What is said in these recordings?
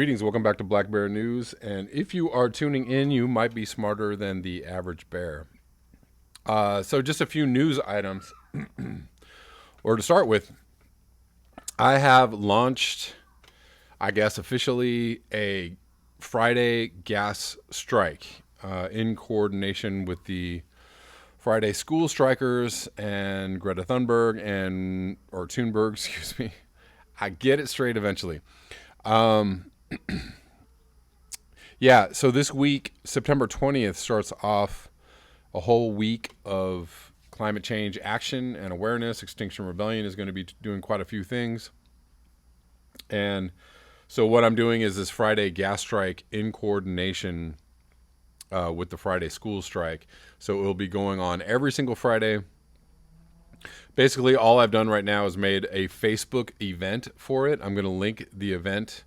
Greetings, welcome back to Black Bear News. And if you are tuning in, you might be smarter than the average bear. So, just a few news items. Or to start with, I have launched, I guess, officially a Friday gas strike in coordination with the Friday school strikers and Greta Thunberg or Thunberg, excuse me. I get it straight eventually. Yeah, so this week, September 20th, starts off a whole week of climate change action and awareness. Extinction Rebellion is going to be doing quite a few things. And so what I'm doing is this Friday gas strike in coordination with the Friday school strike. So it will be going on every single Friday. Basically, all I've done right now is made a Facebook event for it. I'm going to link the event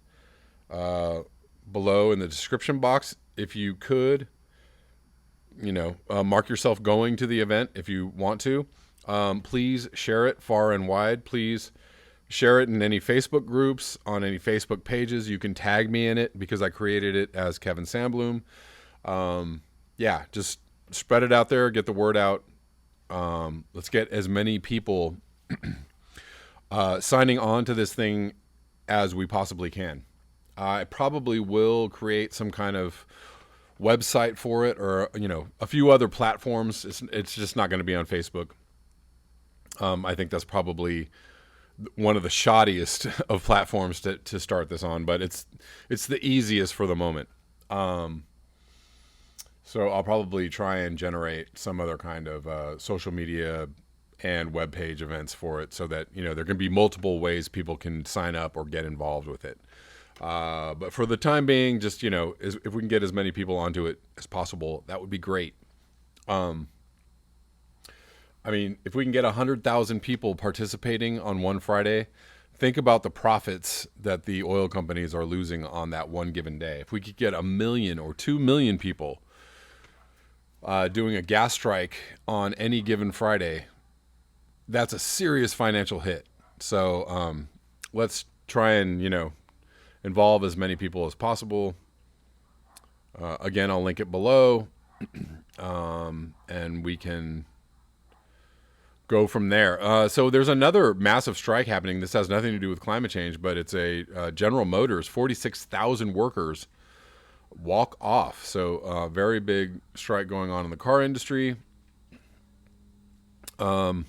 below in the description box. If you could, mark yourself going to the event if you want to. Please share it far and wide. Please share it in any Facebook groups, on any Facebook pages. You can tag me in it because I created it as Kevin Sandbloom. Just spread it out there, get the word out. Let's get as many people signing on to this thing as we possibly can. I probably will create some kind of website for it, or a few other platforms. It's just not going to be on Facebook. I think that's probably one of the shoddiest of platforms to start this on, but it's the easiest for the moment. So I'll probably try and generate some other kind of social media and web page events for it, so that there can be multiple ways people can sign up or get involved with it. But for the time being, just if we can get as many people onto it as possible, that would be great. If we can get 100,000 people participating on one Friday, think about the profits that the oil companies are losing on that one given day. If we could get 1 million or 2 million people doing a gas strike on any given Friday, that's a serious financial hit. So let's try and involve as many people as possible. Again, I'll link it below, and we can go from there. So there's another massive strike happening. This has nothing to do with climate change, but it's a General Motors, 46,000 workers walk off. So very big strike going on in the car industry. Of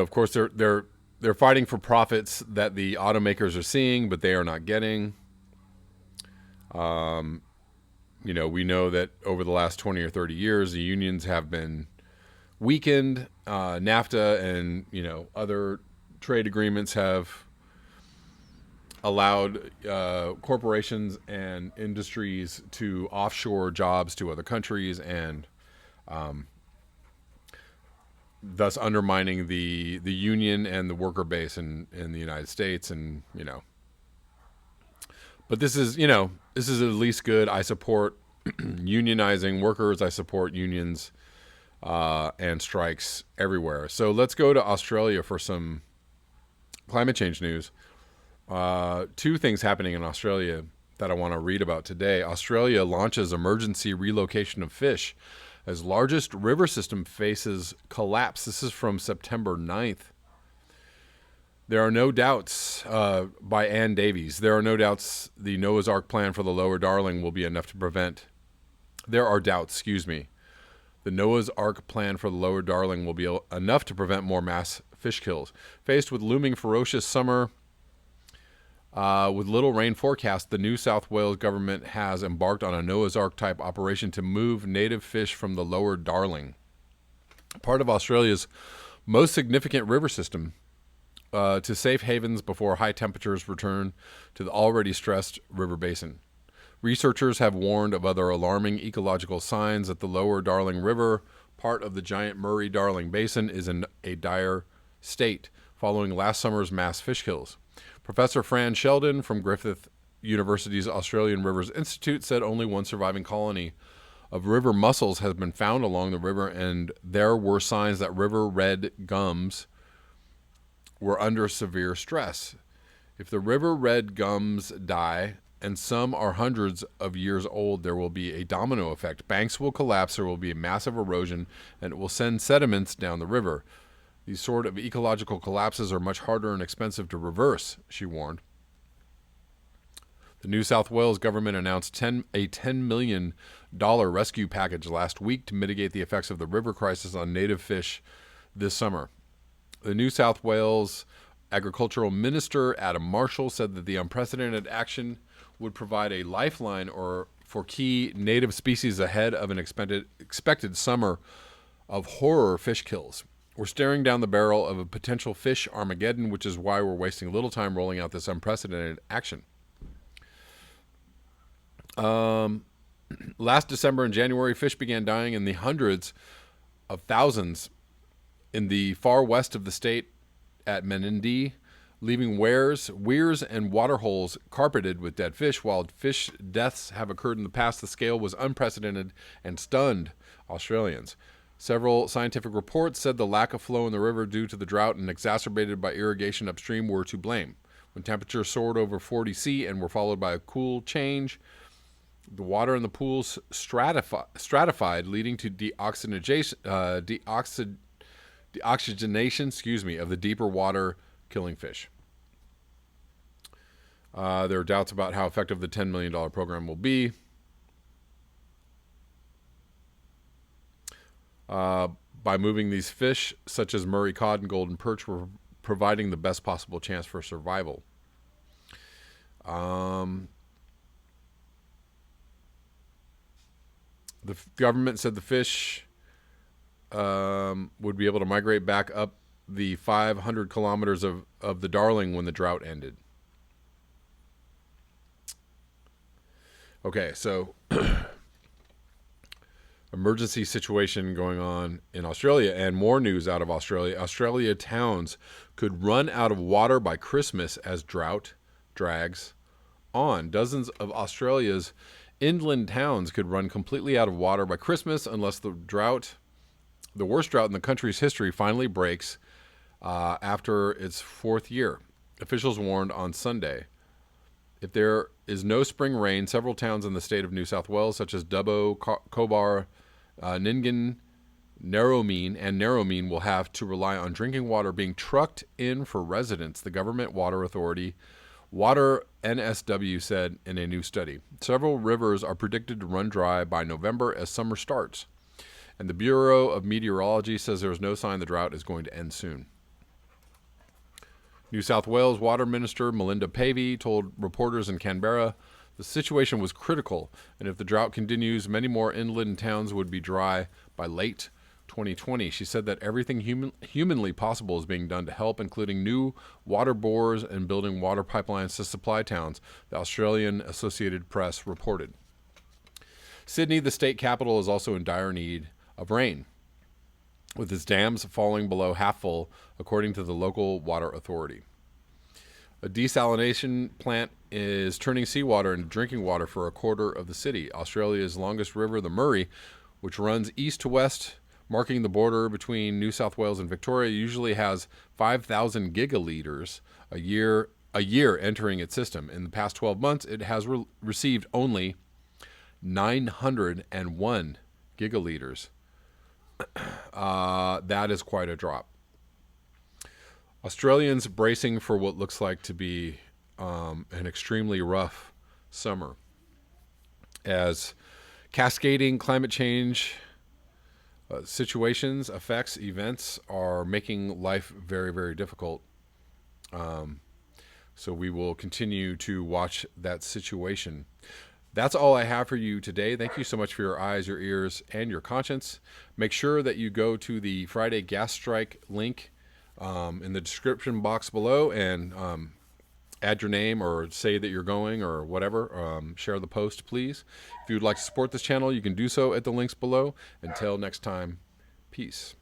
course, they're fighting for profits that the automakers are seeing, but they are not getting. We know that over the last 20 or 30 years, the unions have been weakened. NAFTA and, other trade agreements have allowed corporations and industries to offshore jobs to other countries, and thus undermining the union and the worker base in the United States. And but this is at least good. I support unionizing workers. I support unions and strikes everywhere. So let's go to Australia for some climate change news. Two things happening in Australia that I want to read about today. Australia launches emergency relocation of fish as largest river system faces collapse. This is from September 9th. There are no doubts, by Ann Davies, there are no doubts the Noah's Ark plan for the Lower Darling will be enough to prevent. There are doubts, excuse me. The Noah's Ark plan for the Lower Darling will be enough to prevent more mass fish kills. Faced with looming ferocious summer, with little rain forecast, the New South Wales government has embarked on a Noah's Ark type operation to move native fish from the Lower Darling, part of Australia's most significant river system, to safe havens before high temperatures return to the already stressed river basin. Researchers have warned of other alarming ecological signs that the Lower Darling River, part of the giant Murray-Darling Basin, is in a dire state following last summer's mass fish kills. Professor Fran Sheldon from Griffith University's Australian Rivers Institute said only one surviving colony of river mussels has been found along the river, and there were signs that river red gums were under severe stress. If the river red gums die, and some are hundreds of years old, there will be a domino effect. Banks will collapse, there will be a massive erosion, and it will send sediments down the river. These sort of ecological collapses are much harder and expensive to reverse, she warned. The New South Wales government announced a $10 million rescue package last week to mitigate the effects of the river crisis on native fish this summer. The New South Wales Agricultural Minister Adam Marshall said that the unprecedented action would provide a lifeline for key native species ahead of an expected summer of horror fish kills. We're staring down the barrel of a potential fish Armageddon, which is why we're wasting little time rolling out this unprecedented action. Last December and January, fish began dying in the hundreds of thousands in the far west of the state at Menindee, leaving weirs and waterholes carpeted with dead fish. While fish deaths have occurred in the past, the scale was unprecedented and stunned Australians. Several scientific reports said the lack of flow in the river due to the drought and exacerbated by irrigation upstream were to blame. When temperatures soared over 40 C and were followed by a cool change, the water in the pools stratified, leading to deoxygenation of the deeper water, killing fish. There are doubts about how effective the $10 million program will be. By moving these fish, such as Murray cod and golden perch, we're providing the best possible chance for survival. The government said the fish would be able to migrate back up the 500 kilometers of the Darling when the drought ended. Okay, so emergency situation going on in Australia, and more news out of Australia. Australia towns could run out of water by Christmas as drought drags on. Dozens of Australia's inland towns could run completely out of water by Christmas unless the worst drought in the country's history, finally breaks after its fourth year. Officials warned on Sunday. If there is no spring rain, several towns in the state of New South Wales, such as Dubbo, Cobar, Nyngan, Narromine, will have to rely on drinking water being trucked in for residents, the government water authority, Water NSW, said in a new study. Several rivers are predicted to run dry by November as summer starts, and the Bureau of Meteorology says there is no sign the drought is going to end soon. New South Wales Water Minister Melinda Pavey told reporters in Canberra the situation was critical, and if the drought continues, many more inland towns would be dry by late 2020. She said that everything humanly possible is being done to help, including new water bores and building water pipelines to supply towns, the Australian Associated Press reported. Sydney, the state capital, is also in dire need of rain, with its dams falling below half full, according to the local water authority. A desalination plant is turning seawater into drinking water for a quarter of the city. Australia's longest river, the Murray, which runs east to west, marking the border between New South Wales and Victoria, usually has 5,000 gigaliters a year entering its system. In the past 12 months, it has received only 901 gigaliters. That is quite a drop. Australians bracing for what looks like to be an extremely rough summer, as cascading climate change situations, effects, events are making life very, very difficult. So we will continue to watch that situation. That's all I have for you today. Thank you so much for your eyes, your ears, and your conscience. Make sure that you go to the Friday gas strike link in the description box below and add your name or say that you're going or whatever. Share the post, please. If you would like to support this channel, you can do so at the links below. Until next time, peace.